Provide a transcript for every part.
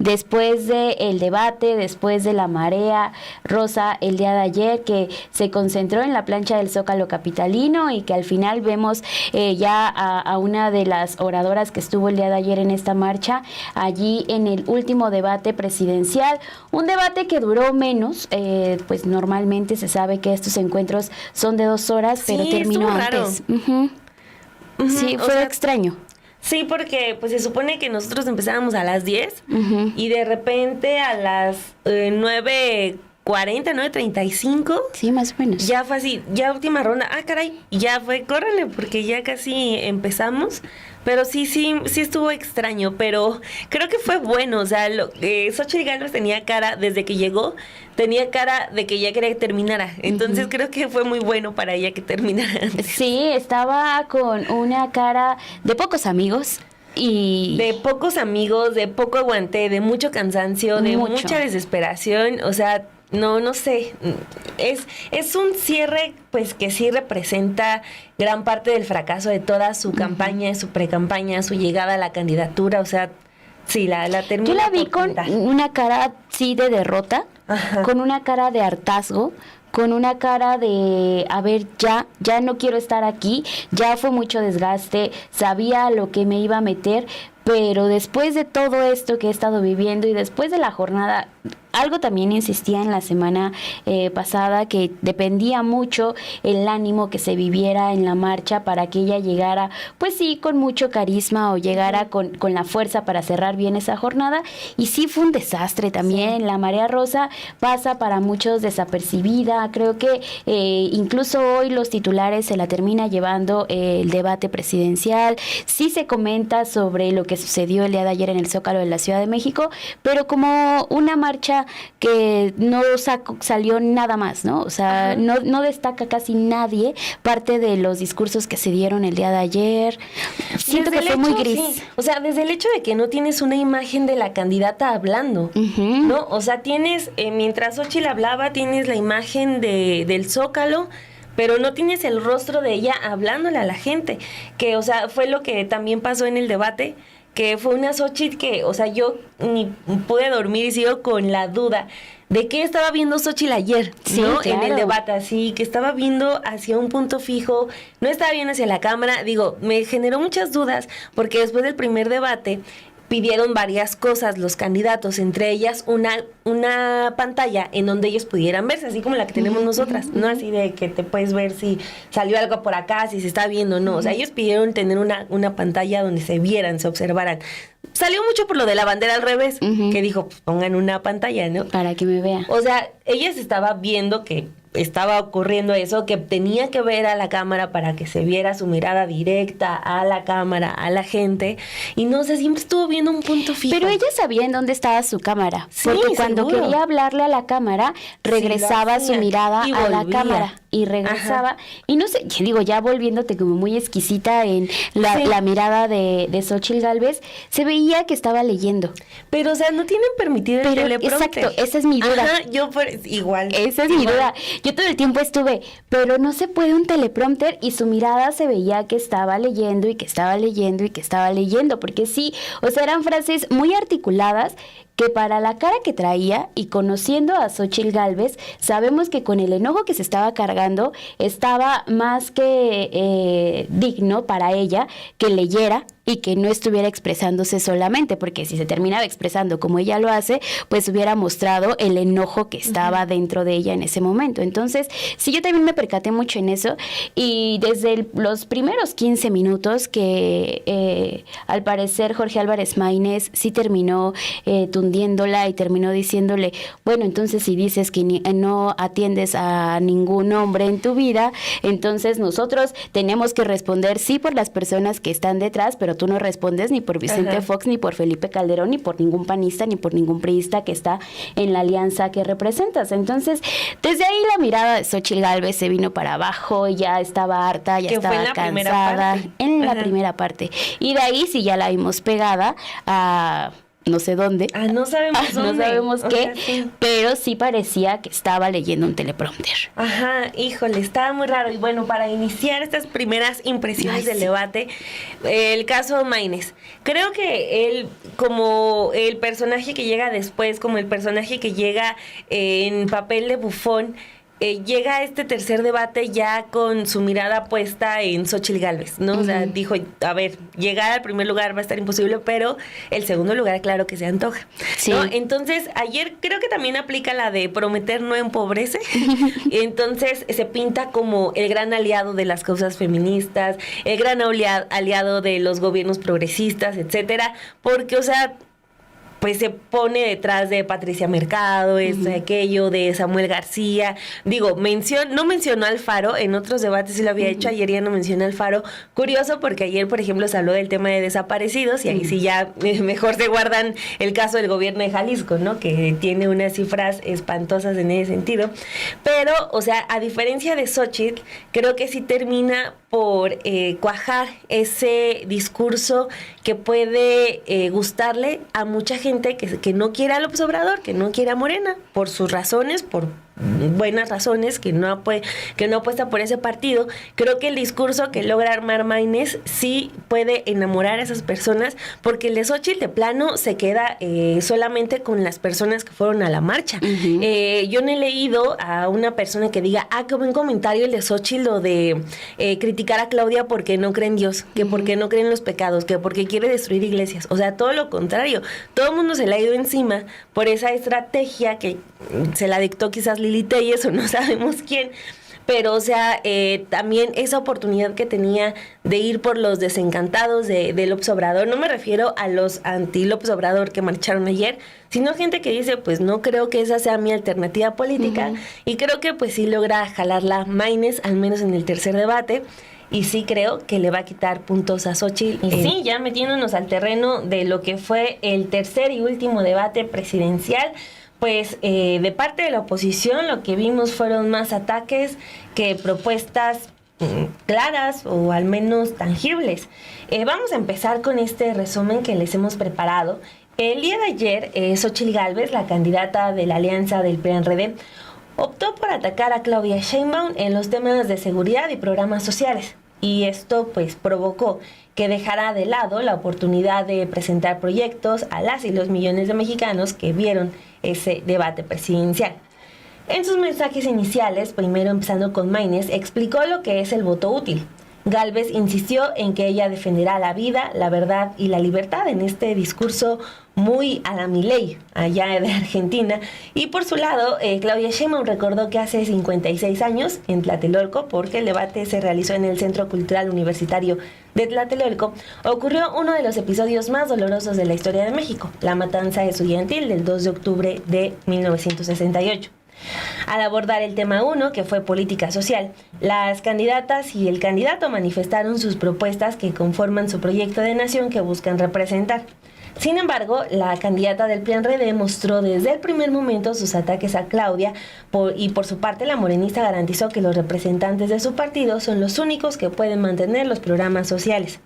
después del debate, después de la marea rosa el día de ayer, que se concentró en la plancha del Zócalo capitalino y que al final vemos ya a una de las oradoras que estuvo el día de ayer en esta marcha, allí en el último debate presidencial, un debate que duró menos, pues normalmente se sabe que estos encuentros son de 2 horas, pero terminó antes. Sí, fue extraño. Sí, porque pues se supone que nosotros empezábamos a las 10 y de repente a las 9:40, 9:35. Sí, más o menos. Ya fue así, ya última ronda. Ah, caray, ya fue, córrele, porque ya casi empezamos. Pero sí estuvo extraño, pero creo que fue bueno. O sea, Xóchitl Gálvez tenía cara, desde que llegó, tenía cara de que ya quería que terminara. Entonces creo que fue muy bueno para ella que terminara antes. Sí, estaba con una cara de pocos amigos. Y de pocos amigos, de poco aguante, de mucho cansancio, de mucha desesperación. O sea, no sé, es un cierre pues que sí representa gran parte del fracaso de toda su campaña, su precampaña, su llegada a la candidatura. O sea, sí, la termina. Yo la vi con una cara sí de derrota, con una cara de hartazgo, con una cara de, a ver, ya no quiero estar aquí, ya fue mucho desgaste, sabía lo que me iba a meter, pero después de todo esto que he estado viviendo y después de la jornada, algo también insistía en la semana pasada, que dependía mucho el ánimo que se viviera en la marcha para que ella llegara, pues sí, con mucho carisma o llegara con la fuerza para cerrar bien esa jornada. Y sí fue un desastre también. Sí. La marea rosa pasa para muchos desapercibida. Creo que incluso hoy los titulares se la termina llevando el debate presidencial. Sí se comenta sobre lo que sucedió el día de ayer en el Zócalo de la Ciudad de México, pero como una marcha que no salió nada más, ¿no? O sea, no destaca casi nadie parte de los discursos que se dieron el día de ayer. Siento que fue muy gris. Sí. O sea, desde el hecho de que no tienes una imagen de la candidata hablando, ¿no? O sea, tienes, mientras Xóchitl hablaba, tienes la imagen del Zócalo, pero no tienes el rostro de ella hablándole a la gente, que, o sea, fue lo que también pasó en el debate, que fue una Xóchitl que, o sea, yo ni pude dormir y sigo con la duda de qué estaba viendo Xóchitl ayer, sí, ¿no? Claro. En el debate, así, que estaba viendo hacia un punto fijo, no estaba viendo hacia la cámara. Digo, me generó muchas dudas, porque después del primer debate pidieron varias cosas los candidatos, entre ellas una pantalla en donde ellos pudieran verse, así como la que tenemos nosotras, no así de que te puedes ver si salió algo por acá, si se está viendo, no. O sea, ellos pidieron tener una pantalla donde se vieran, se observaran. Salió mucho por lo de la bandera al revés, que dijo, pues pongan una pantalla, ¿no? Para que me vea. O sea, ella se estaba viendo que estaba ocurriendo eso, que tenía que ver a la cámara para que se viera su mirada directa a la cámara, a la gente, y no sé, siempre estuvo viendo un punto fijo. Pero ella sabía en dónde estaba su cámara, sí, porque cuando seguro. Quería hablarle a la cámara, regresaba su mirada a la cámara y regresaba. Y no sé, digo, ya volviéndote como muy exquisita en la mirada de Xóchitl Gálvez, se veía que estaba leyendo. Pero, o sea, no tienen permitido el teleprompter. Exacto, esa es mi duda. Yo igual. Esa es mi duda. Yo todo el tiempo estuve, pero no se puede un teleprompter, y su mirada se veía que estaba leyendo y que estaba leyendo y que estaba leyendo, porque sí, o sea, eran frases muy articuladas que para la cara que traía y conociendo a Xóchitl Gálvez, sabemos que con el enojo que se estaba cargando, estaba más que digno para ella que leyera y que no estuviera expresándose solamente, porque si se terminaba expresando como ella lo hace, pues hubiera mostrado el enojo que estaba dentro de ella en ese momento. Entonces, sí, yo también me percaté mucho en eso, y desde los primeros 15 minutos que al parecer Jorge Álvarez Maínez sí terminó tundiéndola y terminó diciéndole, bueno, entonces si dices que no atiendes a ningún hombre en tu vida, entonces nosotros tenemos que responder sí por las personas que están detrás, pero tú no respondes ni por Vicente Fox, ni por Felipe Calderón, ni por ningún panista, ni por ningún priista que está en la alianza que representas. Entonces, desde ahí la mirada de Xóchitl Gálvez se vino para abajo, ya estaba harta, ya estaba cansada en la primera parte. Y de ahí sí ya la vimos pegada a no sé dónde. No sabemos dónde. No sabemos O qué, sea, sí. pero sí parecía que estaba leyendo un teleprompter. Ajá, híjole, estaba muy raro. Y bueno, para iniciar estas primeras impresiones del debate, el caso Maynes. Creo que él, como el personaje que llega después, como el personaje que llega en papel de bufón, llega a este tercer debate ya con su mirada puesta en Xóchitl Gálvez, ¿no? O sea, dijo, a ver, llegar al primer lugar va a estar imposible, pero el segundo lugar, claro que se antoja, Sí. ¿no? Entonces, ayer creo que también aplica la de prometer no empobrece. Entonces, se pinta como el gran aliado de las causas feministas, el gran aliado de los gobiernos progresistas, etcétera, porque, o sea, pues se pone detrás de Patricia Mercado, aquello de Samuel García. Digo, no mencionó a Alfaro, en otros debates sí lo había hecho, ayer ya no mencionó a Alfaro. Curioso porque ayer, por ejemplo, se habló del tema de desaparecidos y ahí sí ya mejor se guardan el caso del gobierno de Jalisco, ¿no? Que tiene unas cifras espantosas en ese sentido. Pero, o sea, a diferencia de Xóchitl, creo que sí termina por cuajar ese discurso que puede gustarle a mucha gente que no quiere a López Obrador, que no quiere a Morena, por sus razones, por buenas razones, que no apuesta por ese partido. Creo que el discurso que logra armar Maynes sí puede enamorar a esas personas, porque el de Xóchitl de plano se queda solamente con las personas que fueron a la marcha. Yo no he leído a una persona que diga, qué buen comentario el de Xóchitl, lo de criticar a Claudia porque no cree en Dios, que porque no cree en los pecados, que porque quiere destruir iglesias. O sea, todo lo contrario. Todo el mundo se le ha ido encima por esa estrategia que se la dictó quizás Lili Telles o no sabemos quién, pero o sea, también esa oportunidad que tenía de ir por los desencantados de López Obrador, no me refiero a los anti-López Obrador que marcharon ayer, sino gente que dice, pues no creo que esa sea mi alternativa política, y creo que pues sí logra jalarla Maynes, al menos en el tercer debate. Y sí creo que le va a quitar puntos a Xóchitl. Y sí, ya metiéndonos al terreno de lo que fue el tercer y último debate presidencial, pues de parte de la oposición lo que vimos fueron más ataques que propuestas claras o al menos tangibles. Vamos a empezar con este resumen que les hemos preparado. El día de ayer, Xóchitl Gálvez, la candidata de la alianza del PRI-PAN-RD, optó por atacar a Claudia Sheinbaum en los temas de seguridad y programas sociales. Y esto pues provocó que dejara de lado la oportunidad de presentar proyectos a las y los millones de mexicanos que vieron ese debate presidencial. En sus mensajes iniciales, primero empezando con Maynes, explicó lo que es el voto útil. Gálvez insistió en que ella defenderá la vida, la verdad y la libertad en este discurso muy a la Milei, allá de Argentina. Y por su lado, Claudia Sheinbaum recordó que hace 56 años, en Tlatelolco, porque el debate se realizó en el Centro Cultural Universitario de Tlatelolco, ocurrió uno de los episodios más dolorosos de la historia de México, la matanza estudiantil del 2 de octubre de 1968. Al abordar el tema 1, que fue política social, las candidatas y el candidato manifestaron sus propuestas que conforman su proyecto de nación que buscan representar. Sin embargo, la candidata del PRI-PAN-RD mostró desde el primer momento sus ataques a Claudia y por su parte la morenista garantizó que los representantes de su partido son los únicos que pueden mantener los programas sociales.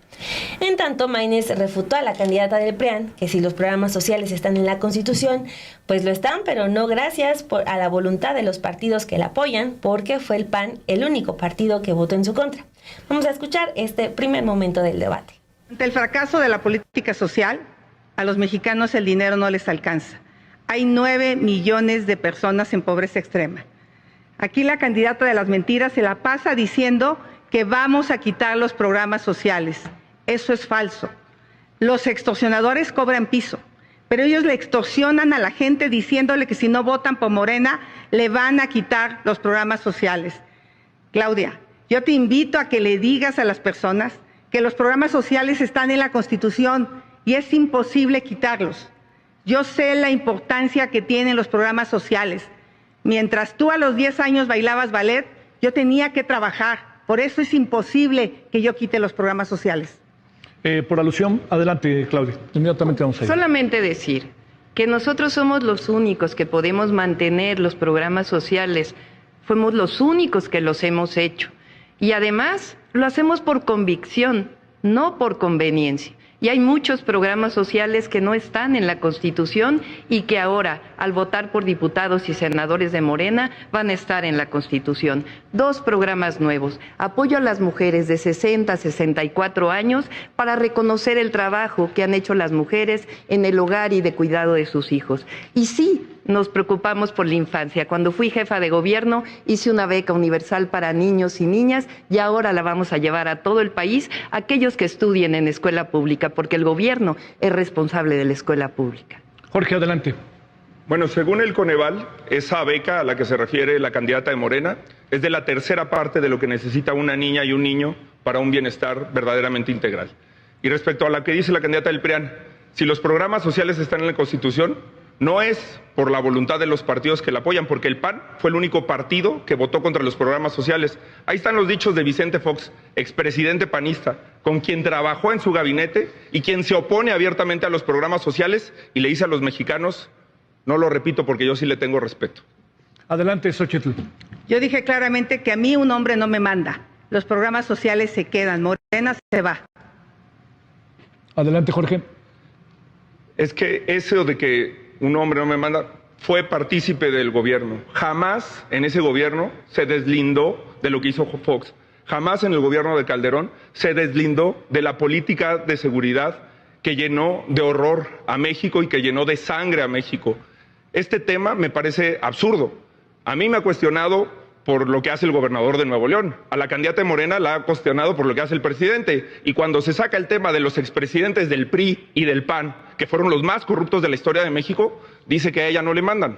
En tanto, Maynes refutó a la candidata del PRIAN que si los programas sociales están en la Constitución, pues lo están, pero no gracias a la voluntad de los partidos que la apoyan, porque fue el PAN el único partido que votó en su contra. Vamos a escuchar este primer momento del debate. Ante el fracaso de la política social, a los mexicanos el dinero no les alcanza. Hay 9 millones de personas en pobreza extrema. Aquí la candidata de las mentiras se la pasa diciendo que vamos a quitar los programas sociales. Eso es falso. Los extorsionadores cobran piso, pero ellos le extorsionan a la gente diciéndole que si no votan por Morena, le van a quitar los programas sociales. Claudia, yo te invito a que le digas a las personas que los programas sociales están en la Constitución y es imposible quitarlos. Yo sé la importancia que tienen los programas sociales. Mientras tú a los 10 años bailabas ballet, yo tenía que trabajar. Por eso es imposible que yo quite los programas sociales. Por alusión, adelante, Claudia. Inmediatamente vamos a ir. Solamente decir que nosotros somos los únicos que podemos mantener los programas sociales. Fuimos los únicos que los hemos hecho. Y además lo hacemos por convicción, no por conveniencia. Y hay muchos programas sociales que no están en la Constitución y que ahora, al votar por diputados y senadores de Morena, van a estar en la Constitución. 2 programas nuevos: apoyo a las mujeres de 60 a 64 años para reconocer el trabajo que han hecho las mujeres en el hogar y de cuidado de sus hijos. Y sí, nos preocupamos por la infancia. Cuando fui jefa de gobierno, hice una beca universal para niños y niñas y ahora la vamos a llevar a todo el país, aquellos que estudien en escuela pública, porque el gobierno es responsable de la escuela pública. Jorge, adelante. Bueno, según el Coneval, esa beca a la que se refiere la candidata de Morena es de la tercera parte de lo que necesita una niña y un niño para un bienestar verdaderamente integral. Y respecto a lo que dice la candidata del PRIAN, si los programas sociales están en la Constitución, no es por la voluntad de los partidos que la apoyan, porque el PAN fue el único partido que votó contra los programas sociales. Ahí están los dichos de Vicente Fox, expresidente panista, con quien trabajó en su gabinete y quien se opone abiertamente a los programas sociales y le dice a los mexicanos: no lo repito porque yo sí le tengo respeto. Adelante, Xóchitl. Yo dije claramente que a mí un hombre no me manda. Los programas sociales se quedan, Morena se va. Adelante, Jorge. Es que eso de que un hombre no me manda fue partícipe del gobierno. Jamás en ese gobierno se deslindó de lo que hizo Fox. Jamás en el gobierno de Calderón se deslindó de la política de seguridad que llenó de horror a México y que llenó de sangre a México. Este tema me parece absurdo. A mí me ha cuestionado por lo que hace el gobernador de Nuevo León. A la candidata de Morena la ha cuestionado por lo que hace el presidente. Y cuando se saca el tema de los expresidentes del PRI y del PAN, que fueron los más corruptos de la historia de México, dice que a ella no le mandan.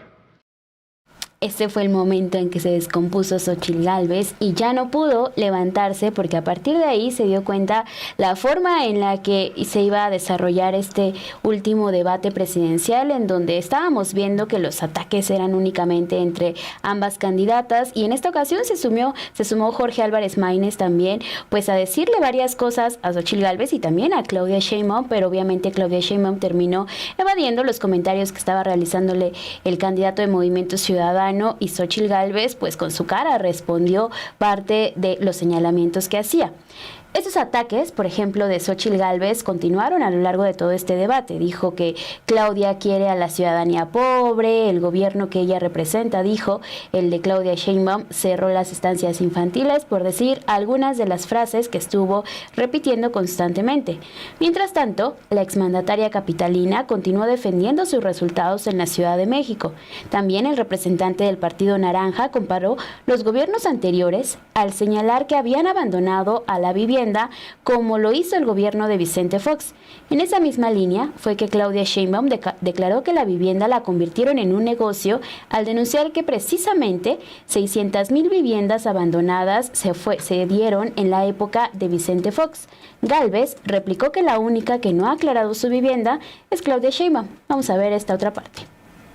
Este fue el momento en que se descompuso Xóchitl Gálvez y ya no pudo levantarse, porque a partir de ahí se dio cuenta la forma en la que se iba a desarrollar este último debate presidencial, en donde estábamos viendo que los ataques eran únicamente entre ambas candidatas, y en esta ocasión se sumó Jorge Álvarez Maínez también, pues a decirle varias cosas a Xóchitl Gálvez y también a Claudia Sheinbaum, pero obviamente Claudia Sheinbaum terminó evadiendo los comentarios que estaba realizándole el candidato de Movimiento Ciudadano, y Xóchitl Gálvez, pues con su cara respondió parte de los señalamientos que hacía. Estos ataques, por ejemplo, de Xóchitl Gálvez, continuaron a lo largo de todo este debate. Dijo que Claudia quiere a la ciudadanía pobre, el gobierno que ella representa, dijo, el de Claudia Sheinbaum, cerró las estancias infantiles, por decir algunas de las frases que estuvo repitiendo constantemente. Mientras tanto, la exmandataria capitalina continuó defendiendo sus resultados en la Ciudad de México. También el representante del Partido Naranja comparó los gobiernos anteriores al señalar que habían abandonado a la vivienda, como lo hizo el gobierno de Vicente Fox. En esa misma línea fue que Claudia Sheinbaum declaró que la vivienda la convirtieron en un negocio, al denunciar que precisamente 600,000 viviendas abandonadas se dieron en la época de Vicente Fox. Gálvez replicó que la única que no ha aclarado su vivienda es Claudia Sheinbaum. Vamos a ver esta otra parte.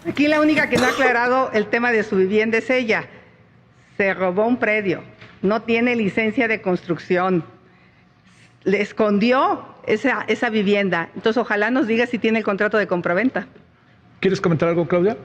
Aquí la única que no ha aclarado el tema de su vivienda es ella. Se robó un predio, no tiene licencia de construcción, le escondió esa vivienda. Entonces, ojalá nos diga si tiene el contrato de compraventa. ¿Quieres comentar algo, Claudia?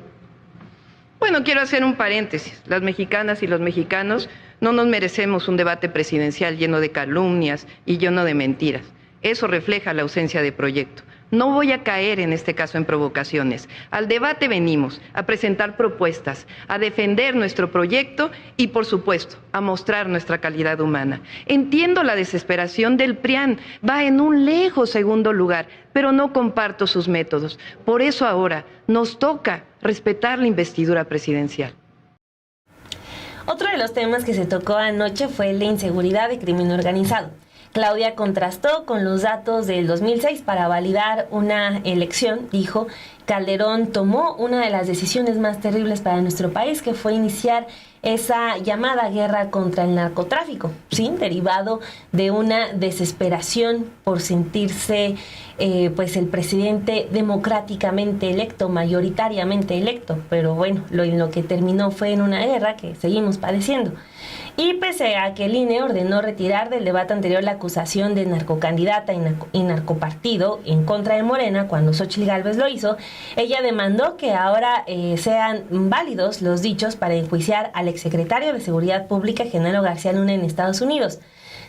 Bueno, quiero hacer un paréntesis. Las mexicanas y los mexicanos no nos merecemos un debate presidencial lleno de calumnias y lleno de mentiras. Eso refleja la ausencia de proyecto. No voy a caer en este caso en provocaciones. Al debate venimos a presentar propuestas, a defender nuestro proyecto y, por supuesto, a mostrar nuestra calidad humana. Entiendo la desesperación del PRIAN, va en un lejos segundo lugar, pero no comparto sus métodos. Por eso ahora nos toca respetar la investidura presidencial. Otro de los temas que se tocó anoche fue el de inseguridad y crimen organizado. Claudia contrastó con los datos del 2006 para validar una elección. Dijo, Calderón tomó una de las decisiones más terribles para nuestro país, que fue iniciar esa llamada guerra contra el narcotráfico, ¿sí? Derivado de una desesperación por sentirse pues el presidente democráticamente electo, mayoritariamente electo, pero bueno, lo que terminó fue en una guerra que seguimos padeciendo. Y pese a que el INE ordenó retirar del debate anterior la acusación de narcocandidata y narcopartido en contra de Morena, cuando Xóchitl Gálvez lo hizo, ella demandó que ahora sean válidos los dichos para enjuiciar al exsecretario de Seguridad Pública, Genaro García Luna, en Estados Unidos.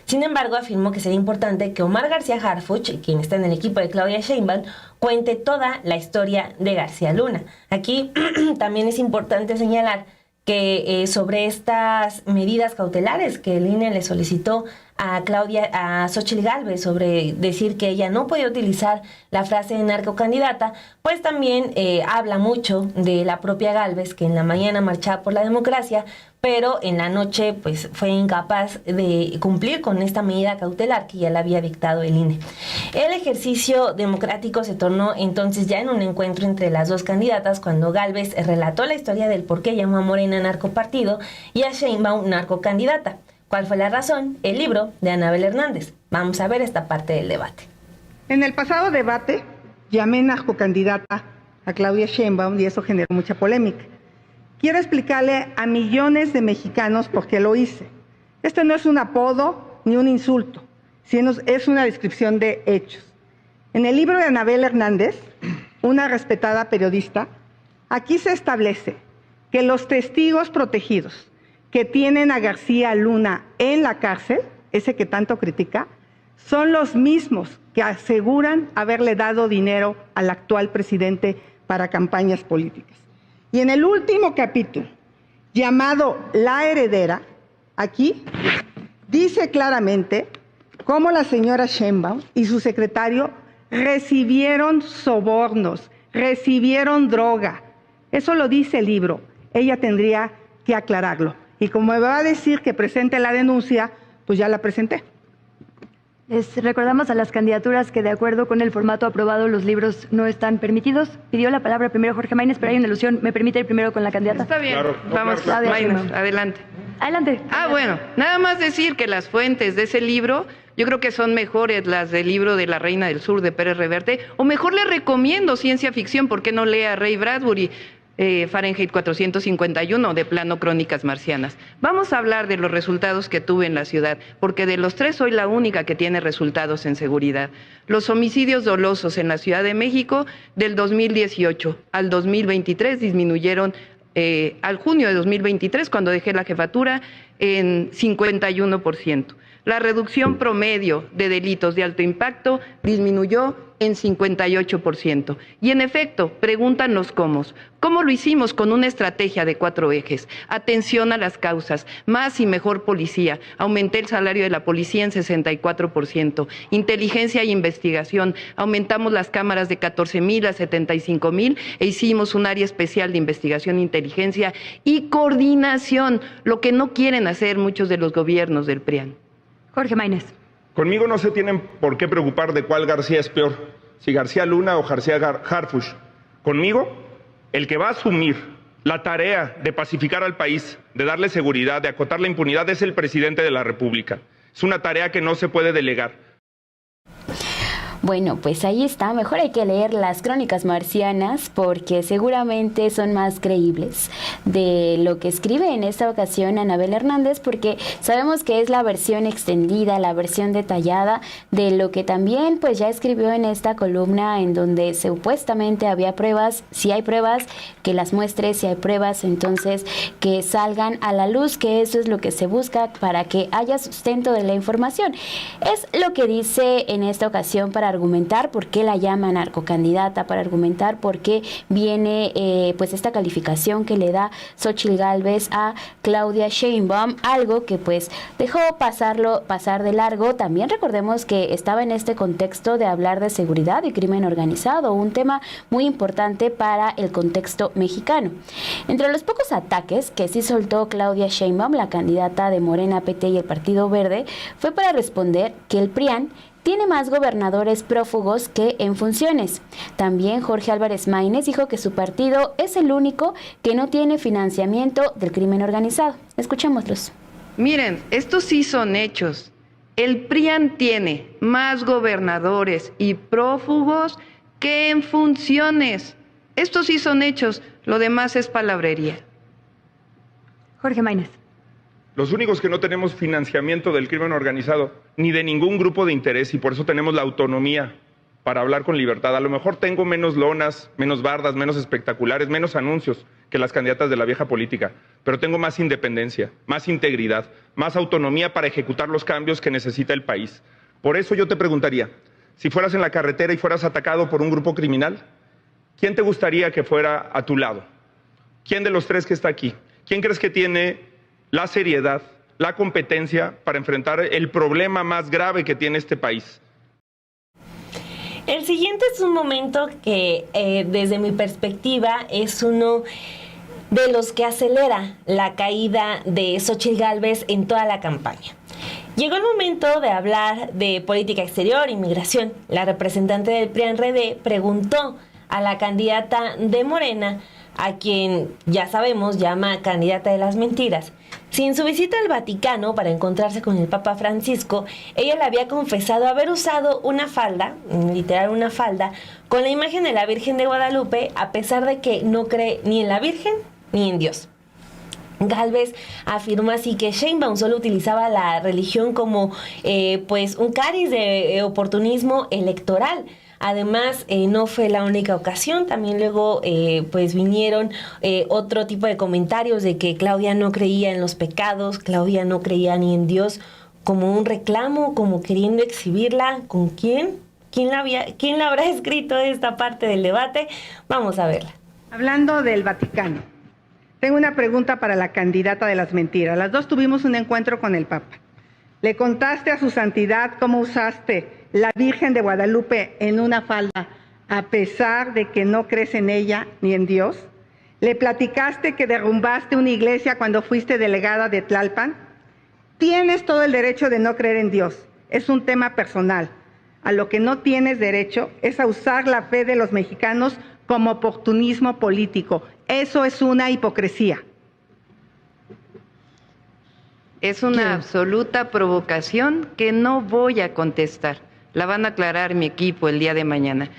Sin embargo, afirmó que sería importante que Omar García Harfuch, quien está en el equipo de Claudia Sheinbaum, cuente toda la historia de García Luna. Aquí también es importante señalar que sobre estas medidas cautelares que el INE le solicitó a Xóchitl Gálvez sobre decir que ella no podía utilizar la frase de narcocandidata, pues también habla mucho de la propia Gálvez, que en la mañana marchaba por la democracia, pero en la noche pues fue incapaz de cumplir con esta medida cautelar que ya le había dictado el INE. El ejercicio democrático se tornó entonces ya en un encuentro entre las dos candidatas cuando Gálvez relató la historia del por qué llamó a Morena narcopartido y a Sheinbaum narcocandidata. ¿Cuál fue la razón? El libro de Anabel Hernández. Vamos a ver esta parte del debate. En el pasado debate llamé narcocandidata a Claudia Sheinbaum y eso generó mucha polémica. Quiero explicarle a millones de mexicanos por qué lo hice. Esto no es un apodo ni un insulto, sino es una descripción de hechos. En el libro de Anabel Hernández, una respetada periodista, aquí se establece que los testigos protegidos que tienen a García Luna en la cárcel, ese que tanto critica, son los mismos que aseguran haberle dado dinero al actual presidente para campañas políticas. Y en el último capítulo, llamado La Heredera, aquí dice claramente cómo la señora Sheinbaum y su secretario recibieron sobornos, recibieron droga. Eso lo dice el libro. Ella tendría que aclararlo. Y como me va a decir que presente la denuncia, pues ya la presenté. Les recordamos a las candidaturas que de acuerdo con el formato aprobado los libros no están permitidos. Pidió la palabra primero Jorge Maínez, pero hay una alusión. ¿Me permite ir primero con la candidata? Está bien, Claro, vamos, claro. Maínez, adelante. Adelante. Bueno, nada más decir que las fuentes de ese libro, yo creo que son mejores las del libro de La Reina del Sur de Pérez Reverte, o mejor le recomiendo ciencia ficción, ¿por qué no lea Ray Bradbury? Fahrenheit 451, de plano Crónicas Marcianas. Vamos a hablar de los resultados que tuve en la ciudad, porque de los tres soy la única que tiene resultados en seguridad. Los homicidios dolosos en la Ciudad de México del 2018 al 2023 disminuyeron, al junio de 2023, cuando dejé la jefatura, en 51%. La reducción promedio de delitos de alto impacto disminuyó en 58%. Y en efecto, preguntan los cómo. ¿Cómo lo hicimos? Con una estrategia de 4 ejes. Atención a las causas, más y mejor policía. Aumenté el salario de la policía en 64%. Inteligencia e investigación. Aumentamos las cámaras de 14,000 a 75,000 e hicimos un área especial de investigación e inteligencia y coordinación, lo que no quieren hacer muchos de los gobiernos del PRIAN. Jorge Maínez. Conmigo no se tienen por qué preocupar de cuál García es peor, si García Luna o García Harfuch. Conmigo, el que va a asumir la tarea de pacificar al país, de darle seguridad, de acotar la impunidad, es el presidente de la República. Es una tarea que no se puede delegar. Bueno, pues ahí está. Mejor hay que leer las Crónicas Marcianas porque seguramente son más creíbles de lo que escribe en esta ocasión Anabel Hernández, porque sabemos que es la versión extendida, la versión detallada de lo que también pues ya escribió en esta columna, en donde supuestamente había pruebas. Si hay pruebas, que las muestre. Si hay pruebas, entonces que salgan a la luz, que eso es lo que se busca para que haya sustento de la información. Es lo que dice en esta ocasión para argumentar por qué la llama narcocandidata, para argumentar por qué viene pues esta calificación que le da Xóchitl Gálvez a Claudia Sheinbaum, algo que pues dejó pasar de largo. También recordemos que estaba en este contexto de hablar de seguridad y crimen organizado, un tema muy importante para el contexto mexicano. Entre los pocos ataques que sí soltó Claudia Sheinbaum, la candidata de Morena, PT y el Partido Verde, fue para responder que el PRIAN tiene más gobernadores prófugos que en funciones. También Jorge Álvarez Maínez dijo que su partido es el único que no tiene financiamiento del crimen organizado. Escuchémoslos. Miren, estos sí son hechos. El PRIAN tiene más gobernadores y prófugos que en funciones. Estos sí son hechos, lo demás es palabrería. Jorge Maínez. Los únicos que no tenemos financiamiento del crimen organizado, ni de ningún grupo de interés, y por eso tenemos la autonomía para hablar con libertad. A lo mejor tengo menos lonas, menos bardas, menos espectaculares, menos anuncios que las candidatas de la vieja política, pero tengo más independencia, más integridad, más autonomía para ejecutar los cambios que necesita el país. Por eso yo te preguntaría, si fueras en la carretera y fueras atacado por un grupo criminal, ¿quién te gustaría que fuera a tu lado? ¿Quién de los tres que está aquí? ¿Quién crees que tiene la seriedad, la competencia para enfrentar el problema más grave que tiene este país? El siguiente es un momento que desde mi perspectiva es uno de los que acelera la caída de Xóchitl Gálvez en toda la campaña. Llegó el momento de hablar de política exterior, inmigración. La representante del PRI-PAN-RD preguntó a la candidata de Morena, a quien ya sabemos llama candidata de las mentiras, si en su visita al Vaticano para encontrarse con el Papa Francisco, ella le había confesado haber usado una falda, literal una falda, con la imagen de la Virgen de Guadalupe, a pesar de que no cree ni en la Virgen ni en Dios. Gálvez afirmó así que Sheinbaum solo utilizaba la religión como pues un cariz de oportunismo electoral. Además, no fue la única ocasión, también luego pues vinieron otro tipo de comentarios de que Claudia no creía en los pecados, Claudia no creía ni en Dios, como un reclamo, como queriendo exhibirla. ¿Con quién? ¿Quién la habrá escrito esta parte del debate? Vamos a verla. Hablando del Vaticano, tengo una pregunta para la candidata de las mentiras. Las dos tuvimos un encuentro con el Papa. ¿Le contaste a su santidad cómo usaste la Virgen de Guadalupe en una falda, a pesar de que no crees en ella ni en Dios? ¿Le platicaste que derrumbaste una iglesia cuando fuiste delegada de Tlalpan? Tienes todo el derecho de no creer en Dios. Es un tema personal. A lo que no tienes derecho es a usar la fe de los mexicanos como oportunismo político. Eso es una hipocresía. Es una absoluta provocación que no voy a contestar. La van a aclarar mi equipo el día de mañana.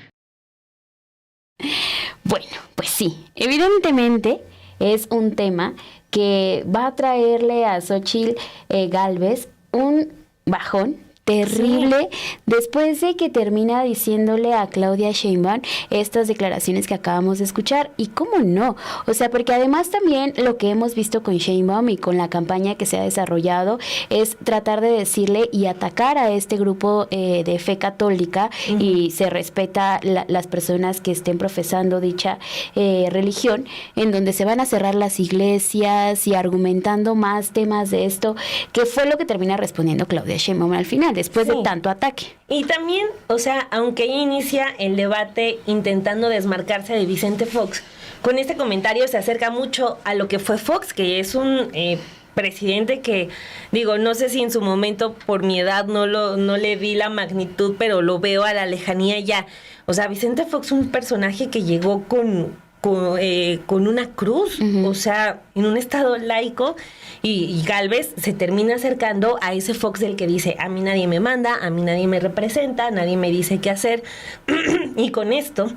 Bueno, pues sí, evidentemente es un tema que va a traerle a Xóchitl Gálvez un bajón terrible, después de que termina diciéndole a Claudia Sheinbaum estas declaraciones que acabamos de escuchar. Y cómo no, o sea, porque además también lo que hemos visto con Sheinbaum y con la campaña que se ha desarrollado es tratar de decirle y atacar a este grupo de fe católica, y se respeta las personas que estén profesando dicha religión, en donde se van a cerrar las iglesias y argumentando más temas de esto, que fue lo que termina respondiendo Claudia Sheinbaum al final, después de tanto ataque. Y también, o sea, aunque ella inicia el debate intentando desmarcarse de Vicente Fox, con este comentario se acerca mucho a lo que fue Fox, que es un presidente que, digo, no sé si en su momento por mi edad no le vi la magnitud, pero lo veo a la lejanía ya. O sea, Vicente Fox, un personaje que llegó con una cruz, o sea, en un estado laico, y Gálvez se termina acercando a ese Fox del que dice: a mí nadie me manda, a mí nadie me representa, nadie me dice qué hacer. Y con esto,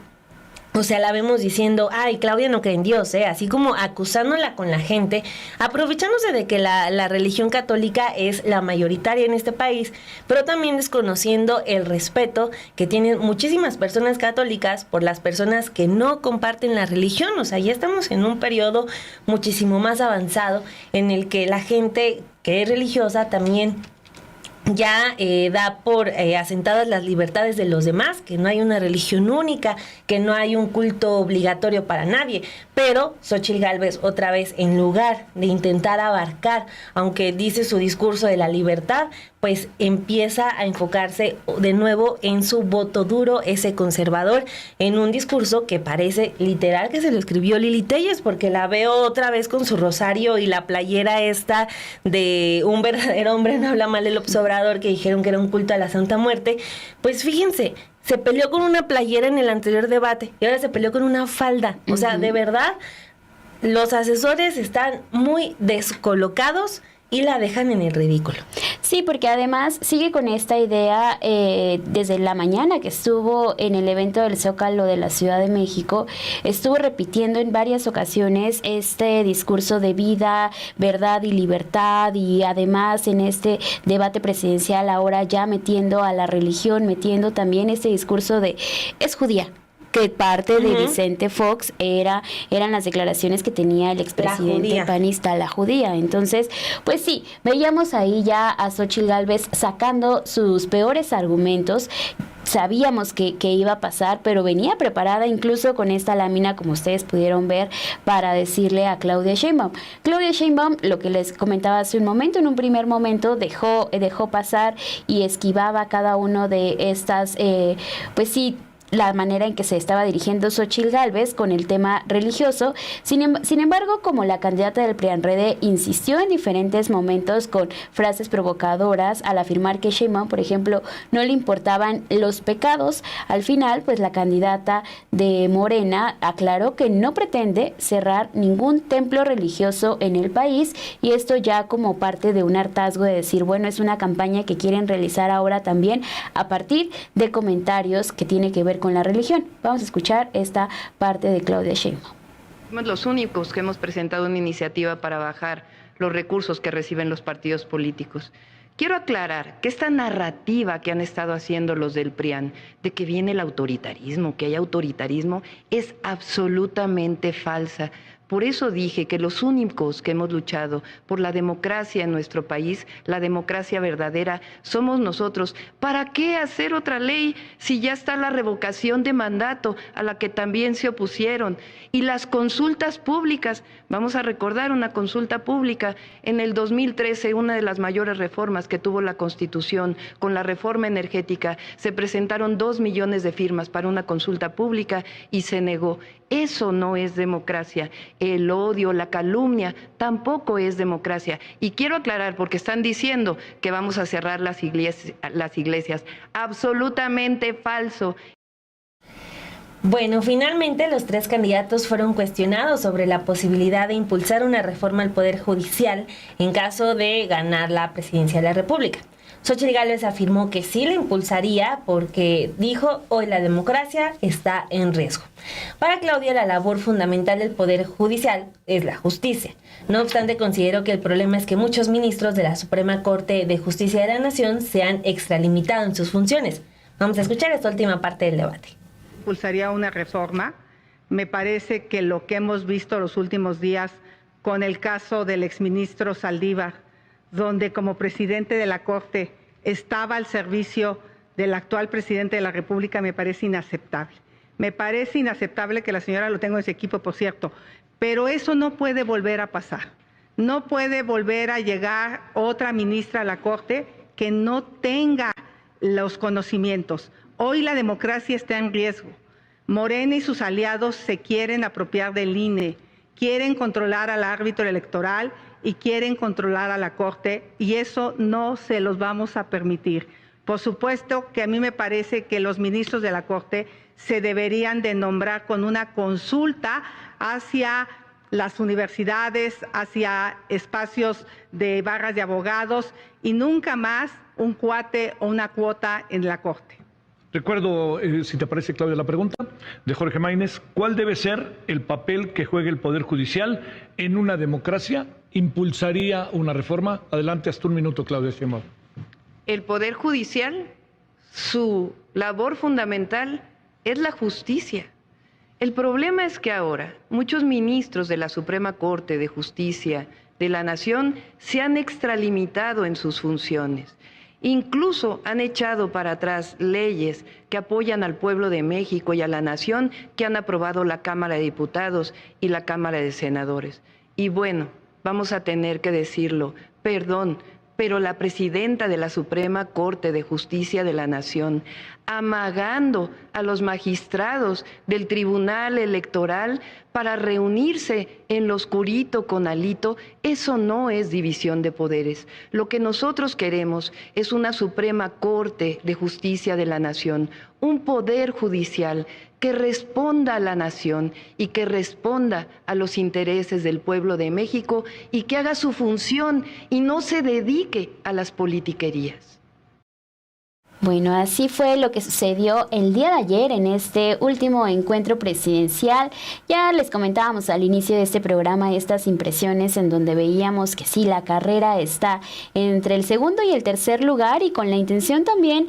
o sea, la vemos diciendo: ay, Claudia no cree en Dios, así como acusándola con la gente, aprovechándose de que la religión católica es la mayoritaria en este país, pero también desconociendo el respeto que tienen muchísimas personas católicas por las personas que no comparten la religión. O sea, ya estamos en un periodo muchísimo más avanzado en el que la gente que es religiosa también ya da por asentadas las libertades de los demás, que no hay una religión única, que no hay un culto obligatorio para nadie. Pero Xóchitl Gálvez, otra vez, en lugar de intentar abarcar, aunque dice su discurso de la libertad, pues empieza a enfocarse de nuevo en su voto duro, ese conservador, en un discurso que parece literal que se lo escribió Lili Téllez, porque la veo otra vez con su rosario y la playera esta de un verdadero hombre no habla mal del López Obrador, que dijeron que era un culto a la Santa Muerte. Pues fíjense, se peleó con una playera en el anterior debate y ahora se peleó con una falda. O sea, de verdad, los asesores están muy descolocados y la dejan en el ridículo. Sí, porque además sigue con esta idea desde la mañana que estuvo en el evento del Zócalo de la Ciudad de México, estuvo repitiendo en varias ocasiones este discurso de vida, verdad y libertad, y además en este debate presidencial ahora ya metiendo a la religión, metiendo también este discurso de es judía, que parte de Vicente Fox eran las declaraciones que tenía el expresidente panista, la judía. Entonces, pues sí, veíamos ahí ya a Xóchitl Gálvez sacando sus peores argumentos. Sabíamos que iba a pasar, pero venía preparada incluso con esta lámina, como ustedes pudieron ver, para decirle a Claudia Sheinbaum. Claudia Sheinbaum, lo que les comentaba hace un momento, en un primer momento dejó pasar y esquivaba cada uno de estas, pues sí, la manera en que se estaba dirigiendo Xóchitl Gálvez con el tema religioso. Sin embargo, como la candidata del PRIANREDE insistió en diferentes momentos con frases provocadoras al afirmar que Sheinbaum, por ejemplo, no le importaban los pecados, al final, pues la candidata de Morena aclaró que no pretende cerrar ningún templo religioso en el país, y esto ya como parte de un hartazgo de decir, bueno, es una campaña que quieren realizar ahora también a partir de comentarios que tiene que ver con la religión. Vamos a escuchar esta parte de Claudia Sheinbaum. Somos los únicos que hemos presentado una iniciativa para bajar los recursos que reciben los partidos políticos. Quiero aclarar que esta narrativa que han estado haciendo los del PRIAN de que viene el autoritarismo, que hay autoritarismo, es absolutamente falsa. Por eso dije que los únicos que hemos luchado por la democracia en nuestro país, la democracia verdadera, somos nosotros. ¿Para qué hacer otra ley si ya está la revocación de mandato a la que también se opusieron? Y las consultas públicas, vamos a recordar una consulta pública en el 2013, una de las mayores reformas que tuvo la Constitución con la reforma energética, se presentaron 2 millones de firmas para una consulta pública y se negó. Eso no es democracia. El odio, la calumnia, tampoco es democracia. Y quiero aclarar, porque están diciendo que vamos a cerrar las iglesias. Absolutamente falso. Bueno, finalmente los 3 candidatos fueron cuestionados sobre la posibilidad de impulsar una reforma al Poder Judicial en caso de ganar la presidencia de la República. Xóchitl Gálvez afirmó que sí la impulsaría porque dijo, hoy la democracia está en riesgo. Para Claudia, la labor fundamental del Poder Judicial es la justicia. No obstante, consideró que el problema es que muchos ministros de la Suprema Corte de Justicia de la Nación se han extralimitado en sus funciones. Vamos a escuchar esta última parte del debate. Impulsaría una reforma. Me parece que lo que hemos visto los últimos días con el caso del exministro Saldívar, donde como presidente de la Corte estaba al servicio del actual presidente de la República, me parece inaceptable. Me parece inaceptable que la señora lo tenga en su equipo, por cierto, pero eso no puede volver a pasar. No puede volver a llegar otra ministra a la Corte que no tenga los conocimientos. Hoy la democracia está en riesgo. Morena y sus aliados se quieren apropiar del INE, quieren controlar al árbitro electoral y quieren controlar a la Corte, y eso no se los vamos a permitir. Por supuesto que a mí me parece que los ministros de la Corte se deberían de nombrar con una consulta hacia las universidades, hacia espacios de barras de abogados, y nunca más un cuate o una cuota en la Corte. Recuerdo, si te parece, Claudia, la pregunta de Jorge Maínez: ¿cuál debe ser el papel que juegue el Poder Judicial en una democracia? ¿Impulsaría una reforma? Adelante, hasta un minuto, Claudia Sheinbaum. El Poder Judicial, su labor fundamental es la justicia. El problema es que ahora muchos ministros de la Suprema Corte de Justicia de la Nación se han extralimitado en sus funciones. Incluso han echado para atrás leyes que apoyan al pueblo de México y a la nación que han aprobado la Cámara de Diputados y la Cámara de Senadores. Y bueno, vamos a tener que decirlo, perdón, pero la presidenta de la Suprema Corte de Justicia de la Nación, amagando a los magistrados del Tribunal Electoral para reunirse en lo oscurito con Alito, eso no es división de poderes. Lo que nosotros queremos es una Suprema Corte de Justicia de la Nación, un poder judicial que responda a la nación y que responda a los intereses del pueblo de México y que haga su función y no se dedique a las politiquerías. Bueno, así fue lo que sucedió el día de ayer en este último encuentro presidencial. Ya les comentábamos al inicio de este programa estas impresiones en donde veíamos que sí, la carrera está entre el segundo y el tercer lugar y con la intención también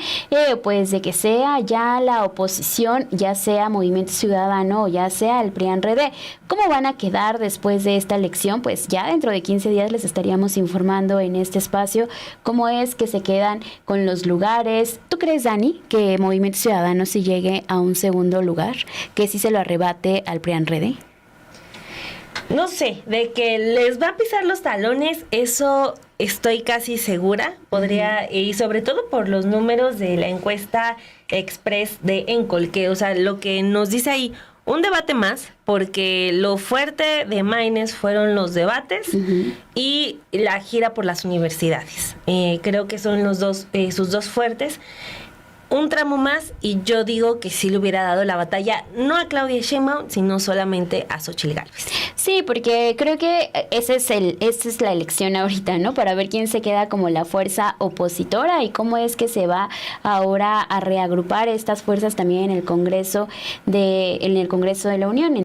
pues de que sea ya la oposición, ya sea Movimiento Ciudadano o ya sea el PRI-PAN-RD. ¿Cómo van a quedar después de esta elección? Pues ya dentro de 15 días les estaríamos informando en este espacio cómo es que se quedan con los lugares. ¿Tú crees, Dani, que Movimiento Ciudadano sí llegue a un segundo lugar? ¿Que sí se lo arrebate al PRI-PAN-RD? No sé, de que les va a pisar los talones, eso estoy casi segura. Podría, y sobre todo por los números de la encuesta express de Encol, que, o sea, lo que nos dice ahí, un debate más, porque lo fuerte de Maynes fueron los debates y la gira por las universidades. Creo que son los dos, sus dos fuertes. Un tramo más y yo digo que sí le hubiera dado la batalla no a Claudia Sheinbaum, sino solamente a Xóchitl Gálvez. Sí, porque creo que esa es la elección ahorita, ¿no? Para ver quién se queda como la fuerza opositora y cómo es que se va ahora a reagrupar estas fuerzas también en el Congreso de la Unión.